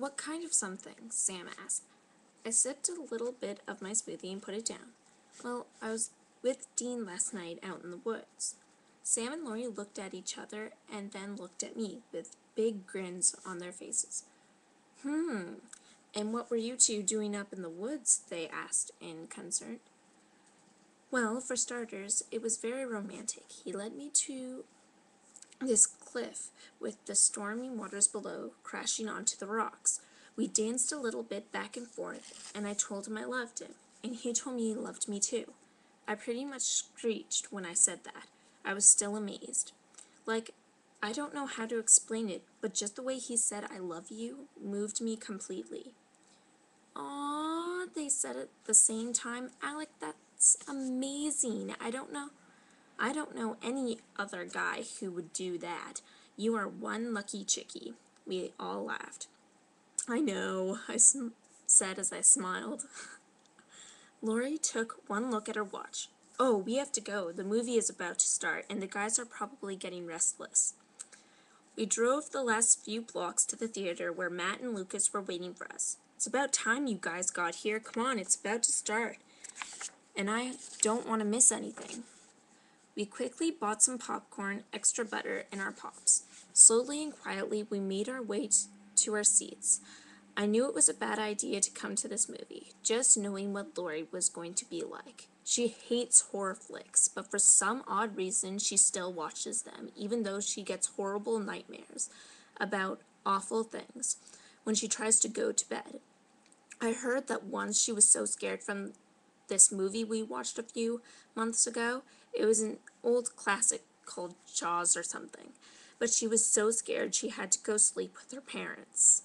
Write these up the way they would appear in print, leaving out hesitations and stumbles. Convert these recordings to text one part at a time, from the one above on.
What kind of something? Sam asked. I sipped a little bit of my smoothie and put it down. Well, I was with Dean last night out in the woods. Sam and Lori looked at each other and then looked at me with big grins on their faces. And what were you two doing up in the woods? They asked in concern. Well, for starters, it was very romantic. He led me to this cliff with the stormy waters below crashing onto the rocks. We danced a little bit back and forth, and I told him I loved him, and he told me he loved me too. I pretty much screeched when I said that. I was still amazed. Like, I don't know how to explain it, but just the way he said I love you moved me completely. Aww, they said at the same time. Alec, that's amazing. I don't know any other guy who would do that. You are one lucky chickie. We all laughed. I know, I said as I smiled. Lori took one look at her watch. Oh, we have to go. The movie is about to start, and the guys are probably getting restless. We drove the last few blocks to the theater where Matt and Lucas were waiting for us. It's about time you guys got here. Come on, it's about to start. And I don't want to miss anything. We quickly bought some popcorn, extra butter, and our pops. Slowly and quietly, we made our way to our seats. I knew it was a bad idea to come to this movie, just knowing what Lori was going to be like. She hates horror flicks, but for some odd reason, she still watches them, even though she gets horrible nightmares about awful things when she tries to go to bed. I heard that once she was so scared from this movie we watched a few months ago. It was an old classic called Jaws or something. But she was so scared she had to go sleep with her parents.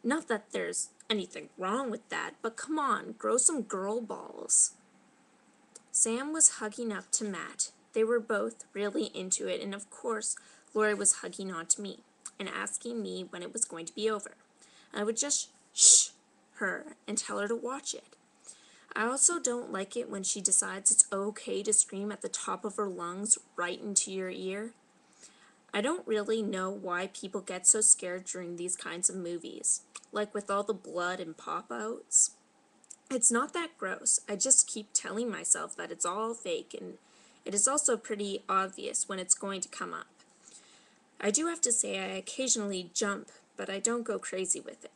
Not that there's anything wrong with that, but come on, grow some girl balls. Sam was hugging up to Matt. They were both really into it, and of course, Lori was hugging on to me and asking me when it was going to be over. I would just shh her and tell her to watch it. I also don't like it when she decides it's okay to scream at the top of her lungs right into your ear. I don't really know why people get so scared during these kinds of movies, like with all the blood and pop-outs. It's not that gross. I just keep telling myself that it's all fake, and it is also pretty obvious when it's going to come up. I do have to say I occasionally jump, but I don't go crazy with it.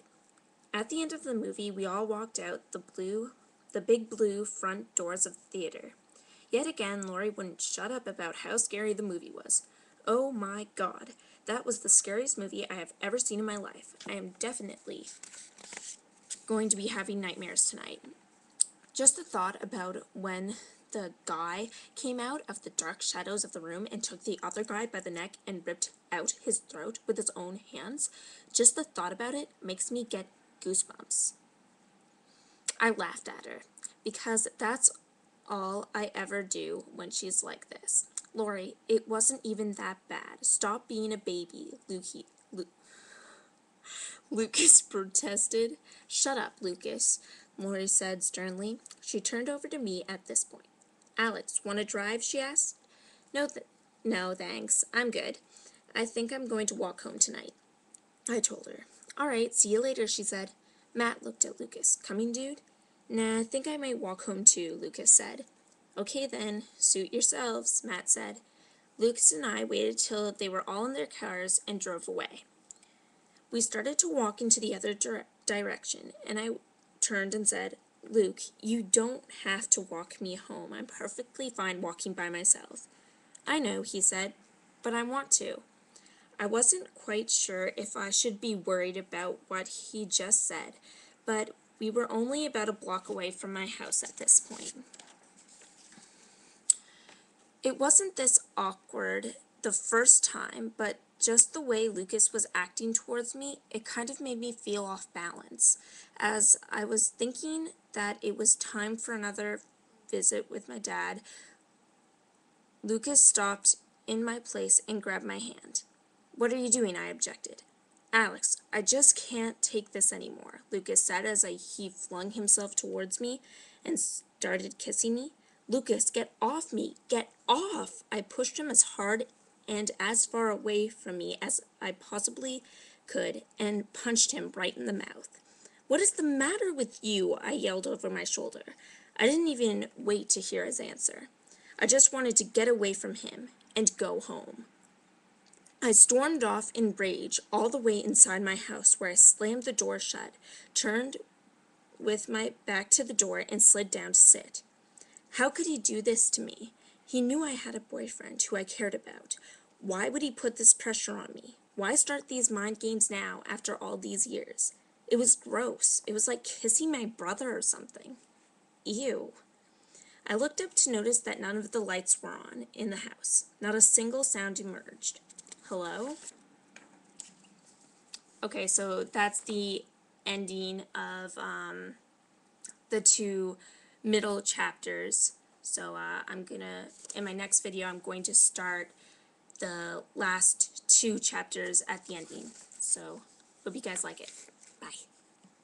At the end of the movie, we all walked out the big blue front doors of the theater. Yet again, Lori wouldn't shut up about how scary the movie was. Oh my god, that was the scariest movie I have ever seen in my life. I am definitely going to be having nightmares tonight. Just the thought about when the guy came out of the dark shadows of the room and took the other guy by the neck and ripped out his throat with his own hands, just the thought about it makes me get goosebumps. I laughed at her, because that's all I ever do when she's like this. Lori, it wasn't even that bad. Stop being a baby, Lucas protested. Shut up, Lucas, Lori said sternly. She turned over to me at this point. Alex, want to drive, she asked. No, thanks. I'm good. I think I'm going to walk home tonight, I told her. All right, see you later, she said. Matt looked at Lucas. Coming, dude? Nah, I think I might walk home too, Lucas said. Okay then, suit yourselves, Matt said. Lucas and I waited till they were all in their cars and drove away. We started to walk into the other direction, and I turned and said, Luke, you don't have to walk me home. I'm perfectly fine walking by myself. I know, he said, but I want to. I wasn't quite sure if I should be worried about what he just said, but we were only about a block away from my house at this point. It wasn't this awkward the first time, but just the way Lucas was acting towards me, it kind of made me feel off balance. As I was thinking that it was time for another visit with my dad, Lucas stopped in my place and grabbed my hand. What are you doing? I objected. Alex, I just can't take this anymore, Lucas said as he flung himself towards me and started kissing me. Lucas, get off me! Get off! I pushed him as hard and as far away from me as I possibly could and punched him right in the mouth. "What is the matter with you?" I yelled over my shoulder. I didn't even wait to hear his answer. I just wanted to get away from him and go home. I stormed off in rage all the way inside my house, where I slammed the door shut, turned with my back to the door, and slid down to sit. How could he do this to me? He knew I had a boyfriend who I cared about. Why would he put this pressure on me? Why start these mind games now after all these years? It was gross. It was like kissing my brother or something. Ew. I looked up to notice that none of the lights were on in the house. Not a single sound emerged. Hello? Okay, so that's the ending of the two middle chapters. So in my next video, I'm going to start the last two chapters at the ending. So, hope you guys like it. Bye.